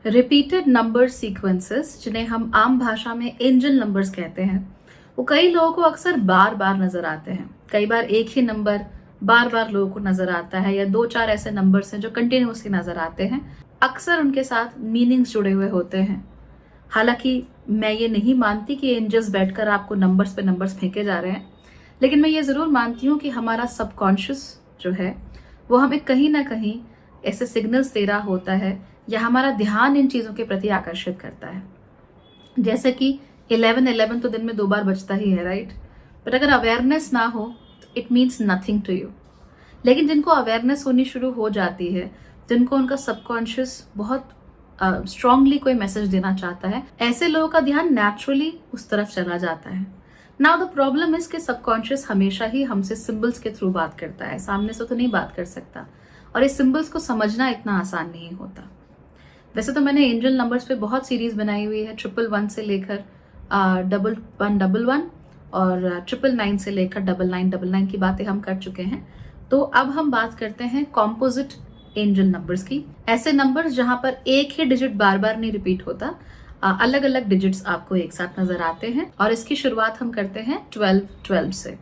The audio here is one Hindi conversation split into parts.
रिपीटेड नंबर सीक्वेंसेस, जिन्हें हम आम भाषा में एंजल नंबर्स कहते हैं, वो कई लोगों को अक्सर बार बार नजर आते हैं। कई बार एक ही नंबर बार बार लोगों को नजर आता है, या दो चार ऐसे नंबर्स हैं जो कंटिन्यूसली नजर आते हैं। अक्सर उनके साथ मीनिंग्स जुड़े हुए होते हैं। हालांकि मैं ये नहीं मानती कि एंजल्स बैठकर आपको नंबर्स पे नंबर्स फेंके जा रहे हैं, लेकिन मैं ये ज़रूर मानती हूँ कि हमारा सबकॉन्शियस जो है वो हमें कहीं ना कहीं ऐसे सिग्नल्स दे रहा होता है, या हमारा ध्यान इन चीज़ों के प्रति आकर्षित करता है। जैसे कि 11-11 तो दिन में 2 बार बजता ही है, राइट? बट अगर अवेयरनेस ना हो तो it means nothing to you. लेकिन जिनको अवेयरनेस होनी शुरू हो जाती है, जिनको उनका सबकॉन्शियस बहुत स्ट्रांगली कोई मैसेज देना चाहता है, ऐसे लोगों का ध्यान नेचुरली उस तरफ चला जाता है। नाउ द प्रॉब्लम इज कि सबकॉन्शियस हमेशा ही हमसे सिंबल्स के थ्रू बात करता है, सामने से तो नहीं बात कर सकता, और इस सिंबल्स को समझना इतना आसान नहीं होता। वैसे तो मैंने एंजल नंबर्स पे बहुत सीरीज बनाई हुई है, 111 से लेकर 1111 और 999 से लेकर 9999 की बातें हम कर चुके हैं। तो अब हम बात करते हैं कॉम्पोजिट एंजल नंबर्स की। ऐसे नंबर्स जहां पर एक ही डिजिट बार बार नहीं रिपीट होता, अलग अलग डिजिट्स आपको एक साथ नजर आते हैं। और इसकी शुरुआत हम करते हैं 1212 से।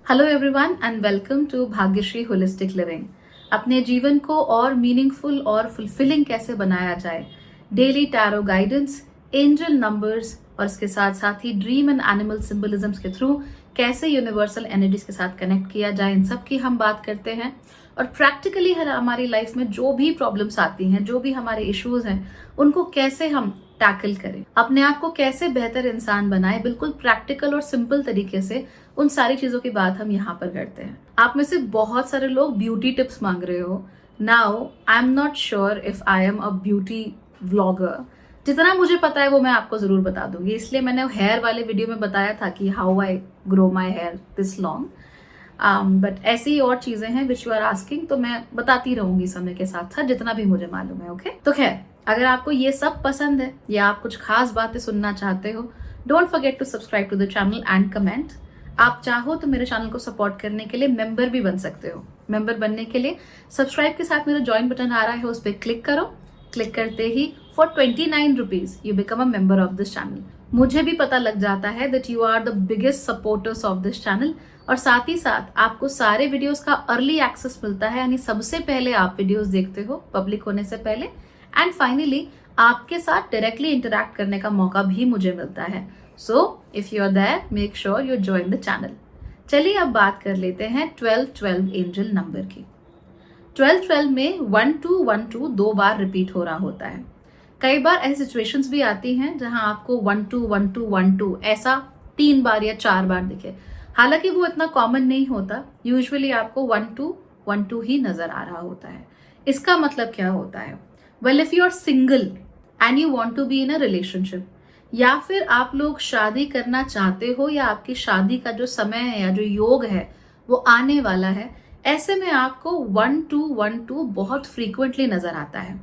Hello everyone and welcome to Bhagyashree holistic living. अपने जीवन को और मीनिंगफुल और फुलफिलिंग कैसे बनाया जाए, daily tarot guidance, angel numbers और इसके साथ साथ ही ड्रीम एंड एनिमल सिंबलिज्म्स के थ्रू कैसे यूनिवर्सल एनर्जीज के साथ कनेक्ट किया जाए, इन सब की हम बात करते हैं। और प्रैक्टिकली हर हमारी लाइफ में जो भी प्रॉब्लम्स आती हैं, जो भी हमारे इश्यूज हैं, उनको कैसे हम टैकल करें, अपने आप को कैसे बेहतर इंसान बनाए, बिल्कुल प्रैक्टिकल और सिंपल तरीके से, उन सारी चीजों की बात हम यहाँ पर करते हैं। आप में से बहुत सारे लोग ब्यूटी टिप्स मांग रहे हो। Now I am not sure if I am a beauty vlogger. जितना मुझे पता है वो मैं आपको जरूर बता दूंगी, इसलिए मैंने हेयर वाले वीडियो में बताया था कि how I grow my hair this long. But ऐसी ही और चीजें हैं विच यू आर आस्किंग, तो मैं बताती रहूंगी समय के साथ साथ जितना भी मुझे मालूम है। ओके, तो खैर, अगर आपको ये सब पसंद है या आप कुछ खास बातें सुनना चाहते हो, don't forget to subscribe to the channel and comment. आप चाहो तो मेरे चैनल को सपोर्ट करने के लिए मेंबर भी बन सकते हो। मेंबर बनने के लिए सब्सक्राइब के साथ मेरा ज्वाइन बटन आ रहा है, उस पर क्लिक करो। क्लिक करते ही for 29 rupees you become a member of this channel. मुझे भी पता लग जाता है that you are the biggest supporters of this channel, और साथ ही साथ आपको सारे वीडियोस का अर्ली एक्सेस मिलता है, यानी सबसे पहले आप वीडियोस देखते हो पब्लिक होने से पहले। एंड फाइनली आपके साथ डायरेक्टली इंटरैक्ट करने का मौका भी मुझे मिलता है। So if you are there, make sure you join the channel. चलिए अब बात कर लेते हैं 1212 एंजल नंबर की। 1212 में 1212 2 बार रिपीट हो रहा होता है। कई बार ऐसी सिचुएशंस भी आती हैं जहां आपको 121212 ऐसा 3 बार या 4 बार दिखे। हालांकि वो इतना कॉमन नहीं होता, यूजुअली आपको 1212 ही नजर आ रहा होता है। इसका मतलब क्या होता है? Well, if you are single and you want to be in a relationship, या फिर आप लोग शादी करना चाहते हो, या आपकी शादी का जो समय है या जो योग है वो आने वाला है, ऐसे में आपको 1212 बहुत फ्रीक्वेंटली नजर आता है।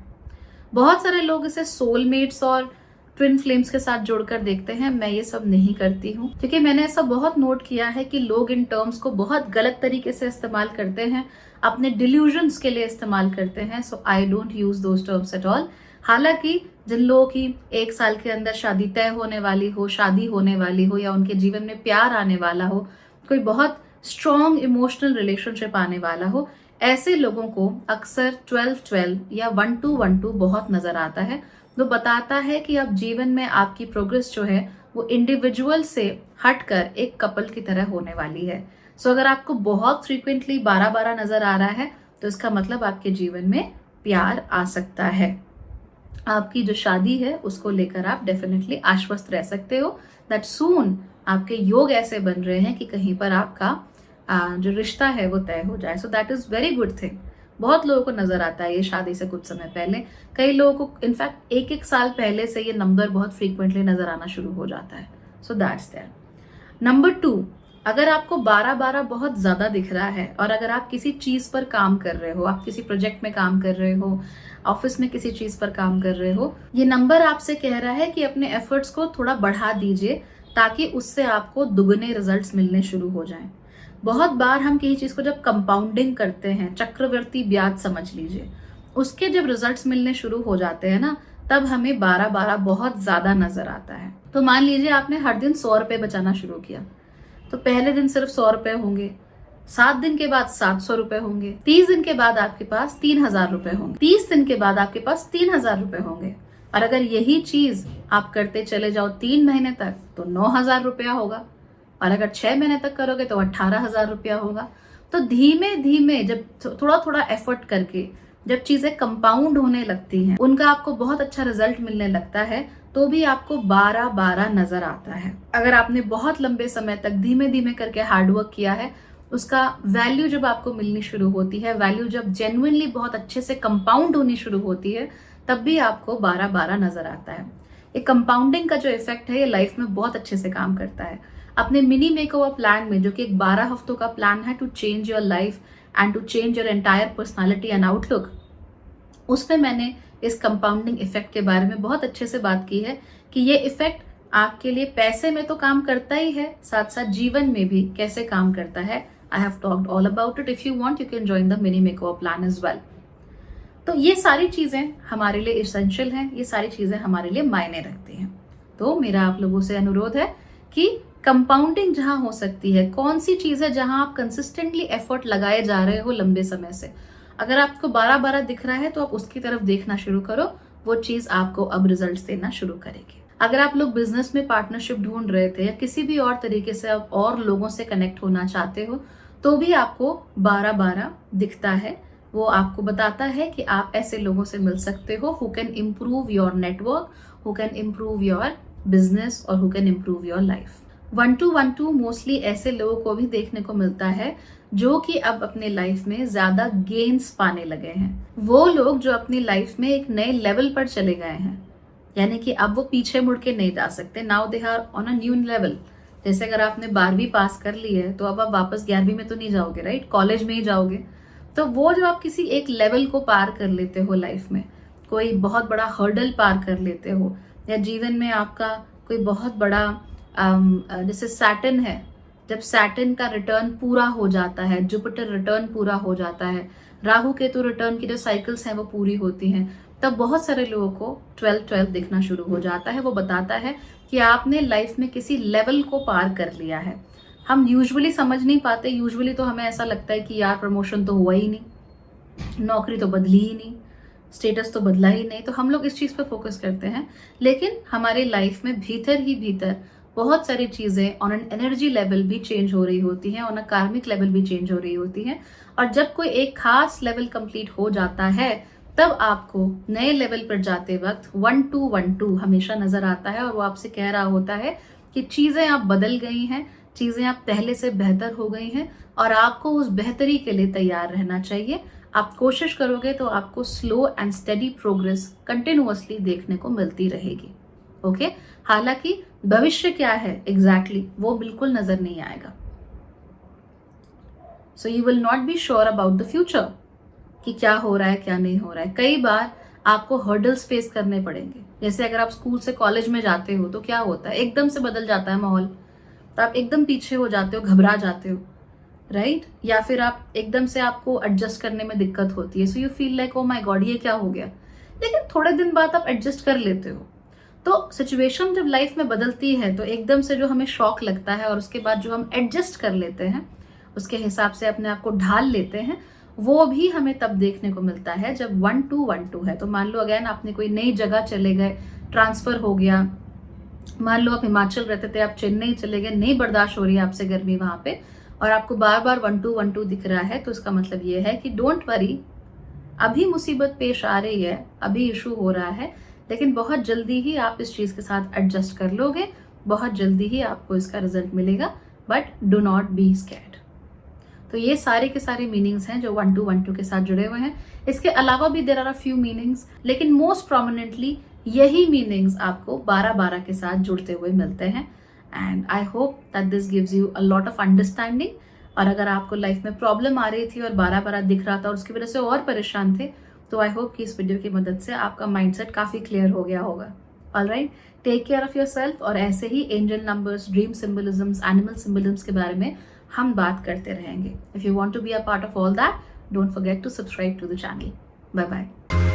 बहुत सारे लोग इसे सोलमेट्स और ट्विन फ्लेम्स के साथ जोड़कर देखते हैं। मैं ये सब नहीं करती हूँ, क्योंकि मैंने ऐसा बहुत नोट किया है कि लोग इन टर्म्स को बहुत गलत तरीके से इस्तेमाल करते हैं, अपने डिल्यूजन्स के लिए इस्तेमाल करते हैं। So I don't use those terms at all. हालांकि जिन लोगों की 1 साल के अंदर शादी तय होने वाली हो, शादी होने वाली हो, या उनके जीवन में प्यार आने वाला हो, कोई बहुत स्ट्रॉन्ग इमोशनल रिलेशनशिप आने वाला हो, ऐसे लोगों को अक्सर 1212 या 1212 बहुत नजर आता है। जो बताता है कि अब जीवन में आपकी प्रोग्रेस जो है वो इंडिविजुअल से हटकर एक कपल की तरह होने वाली है। सो अगर आपको बहुत फ्रीक्वेंटली 12-12 नजर आ रहा है, तो इसका मतलब आपके जीवन में प्यार आ सकता है। आपकी जो शादी है उसको लेकर आप डेफिनेटली आश्वस्त रह सकते हो दैट सून आपके योग ऐसे बन रहे हैं कि कहीं पर आपका जो रिश्ता है वो तय हो जाए। So that is very good thing. बहुत लोगों को नजर आता है ये शादी से कुछ समय पहले। कई लोगों को इनफैक्ट 1-1 साल पहले से ये नंबर बहुत फ्रीक्वेंटली नजर आना शुरू हो जाता है। So that's there. नंबर 2, अगर आपको 12-12 बहुत ज्यादा दिख रहा है, और अगर आप किसी चीज पर काम कर रहे हो, आप किसी प्रोजेक्ट में काम कर रहे हो, ऑफिस में किसी चीज पर काम कर रहे हो, ये नंबर आपसे कह रहा है कि अपने एफर्ट्स को थोड़ा बढ़ा दीजिए, ताकि उससे आपको दुगने रिजल्ट्स मिलने शुरू हो जाएं। बहुत बार हम किसी चीज को जब कंपाउंडिंग करते हैं, चक्रवर्ती ब्याज समझ लीजिए, उसके जब रिजल्ट्स मिलने शुरू हो जाते हैं ना, तब हमें 12-12 बहुत ज्यादा नजर आता है। तो मान लीजिए आपने हर दिन 100 रुपए बचाना शुरू किया, तो पहले दिन सिर्फ 100 रुपए होंगे, 7 दिन के बाद 700 रुपए होंगे, 30 दिन के बाद आपके पास 3000 रुपए होंगे, 30 दिन के बाद आपके पास 3000 रुपए होंगे। और अगर यही चीज आप करते चले जाओ 3 महीने तक तो 9000 रुपया होगा, और अगर 6 महीने तक करोगे तो 18,000 रुपया होगा। तो धीमे धीमे जब थोड़ा थोड़ा एफर्ट करके जब चीजें कंपाउंड होने लगती हैं, उनका आपको बहुत अच्छा रिजल्ट मिलने लगता है, तो भी आपको 12-12 नजर आता है। अगर आपने बहुत लंबे समय तक धीमे धीमे करके हार्डवर्क किया है, उसका वैल्यू जब आपको मिलनी शुरू होती है, वैल्यू जब जेन्युइनली बहुत अच्छे से कंपाउंड होनी शुरू होती है, तब भी आपको 12-12 नजर आता है। ये कंपाउंडिंग का जो इफेक्ट है, ये लाइफ में बहुत अच्छे से काम करता है। अपने मिनी मेकओवर प्लान में, जो कि एक 12 हफ्तों का प्लान है to change your life and to change your entire personality and outlook, उसमें मैंने इस कंपाउंडिंग इफेक्ट के बारे में बहुत अच्छे से बात की है कि ये इफेक्ट आपके लिए पैसे में तो काम करता ही है, साथ साथ जीवन में भी कैसे काम करता है। I have talked all about it. If you want you can join the mini makeover plan as well. तो ये सारी चीजें हमारे लिए इसेंशियल हैं, ये सारी चीजें हमारे लिए मायने रखती हैं। तो मेरा आप लोगों से अनुरोध है कि कंपाउंडिंग जहां हो सकती है, कौन सी चीज है जहां आप कंसिस्टेंटली एफर्ट लगाए जा रहे हो लंबे समय से, अगर आपको 12-12 दिख रहा है तो आप उसकी तरफ देखना शुरू करो, वो चीज आपको अब रिजल्ट्स देना शुरू करेगी। अगर आप लोग बिजनेस में पार्टनरशिप ढूंढ रहे थे या किसी भी और तरीके से आप और लोगों से कनेक्ट होना चाहते हो, तो भी आपको 12-12 दिखता है। वो आपको बताता है कि आप ऐसे लोगों से मिल सकते हो who can improve your network, who can improve your business और who can improve your life. 1-2-1-2 mostly ऐसे लोगों को भी देखने को मिलता है जो कि अब अपने लाइफ में ज्यादा गेन्स पाने लगे हैं। वो लोग जो अपनी लाइफ में एक नए लेवल पर चले गए हैं, यानी कि अब वो पीछे मुड़ के नहीं जा सकते। Now they are on a new level. जैसे अगर आपने 12वीं पास कर ली है तो अब आप वापस 11वीं में तो नहीं जाओगे, राइट, कॉलेज में ही जाओगे। तो वो जब आप किसी एक लेवल को पार कर लेते हो लाइफ में, कोई बहुत बड़ा हर्डल पार कर लेते हो, या जीवन में आपका कोई बहुत बड़ा जैसे सैटर्न है, जब सैटर्न का रिटर्न पूरा हो जाता है, जुपिटर रिटर्न पूरा हो जाता है, राहु केतु रिटर्न की जो साइकिल्स हैं वो पूरी होती हैं, तब बहुत सारे लोगों को 12-12 दिखना शुरू हो जाता है। वो बताता है कि आपने लाइफ में किसी लेवल को पार कर लिया है। हम यूजुअली समझ नहीं पाते, यूजुअली तो हमें ऐसा लगता है कि यार प्रमोशन तो हुआ ही नहीं, नौकरी तो बदली ही नहीं, स्टेटस तो बदला ही नहीं, तो हम लोग इस चीज पे फोकस करते हैं। लेकिन हमारे लाइफ में भीतर ही भीतर बहुत सारी चीजें ऑन एन एनर्जी लेवल भी चेंज हो रही होती हैं, ऑन अ कार्मिक लेवल भी चेंज हो रही होती हैं। और जब कोई एक खास लेवल कंप्लीट हो जाता है, तब आपको नए लेवल पर जाते वक्त 1-2-1-2 हमेशा नजर आता है, और वो आपसे कह रहा होता है कि चीजें आप बदल गई हैं, चीजें आप पहले से बेहतर हो गई हैं, और आपको उस बेहतरी के लिए तैयार रहना चाहिए। आप कोशिश करोगे तो आपको slow and steady progress continuously देखने को मिलती रहेगी। ओके, हालांकि भविष्य क्या है एग्जैक्टली वो बिल्कुल नजर नहीं आएगा। So you will not be sure about the future कि क्या हो रहा है क्या नहीं हो रहा है। कई बार आपको हर्डल्स फेस करने पड़ेंगे। जैसे अगर आप स्कूल से कॉलेज में जाते हो तो क्या होता है, एकदम से बदल जाता है माहौल, तो आप एकदम पीछे हो जाते हो, घबरा जाते हो, राइट, या फिर आप एकदम से आपको एडजस्ट करने में दिक्कत होती है। So you feel like oh my God ये क्या हो गया, लेकिन थोड़े दिन बाद आप एडजस्ट कर लेते हो। तो सिचुएशन जब लाइफ में बदलती है तो एकदम से जो हमें शॉक लगता है और उसके बाद जो हम एडजस्ट कर लेते हैं, उसके हिसाब से अपने आप को ढाल लेते हैं, वो भी हमें तब देखने को मिलता है जब 1-2-1-2 है। तो मान लो अगेन आपने कोई नई जगह चले गए, ट्रांसफर हो गया, मान लो आप हिमाचल रहते थे, आप चेन्नई चले गए, नहीं बर्दाश्त हो रही है आपसे गर्मी वहां पे, और आपको बार बार 1-2-1-2 दिख रहा है, तो इसका मतलब ये है कि डोंट वरी, अभी मुसीबत पेश आ रही है, अभी इशू हो रहा है, लेकिन बहुत जल्दी ही आप इस चीज के साथ एडजस्ट कर लोगे, बहुत जल्दी ही आपको इसका रिजल्ट मिलेगा। But do not be scared. तो ये सारे के सारे मीनिंग्स हैं जो 1-2-1-2 के साथ जुड़े हुए हैं। इसके अलावा भी there are a few meanings, लेकिन मोस्ट प्रोमिनेंटली यही मीनिंग्स आपको 12-12 के साथ जुड़ते हुए मिलते हैं। And I hope that this gives you a lot of understanding. और अगर आपको लाइफ में प्रॉब्लम आ रही थी और 12-12 दिख रहा था और उसकी वजह से और परेशान थे, तो आई होप कि इस वीडियो की मदद से आपका माइंडसेट काफी क्लियर हो गया होगा। Alright, take care of yourself. और ऐसे ही angel numbers, dream symbolisms, animal symbolisms के बारे में हम बात करते रहेंगे. If you want to be a part of all that, don't forget to subscribe to the channel. Bye bye.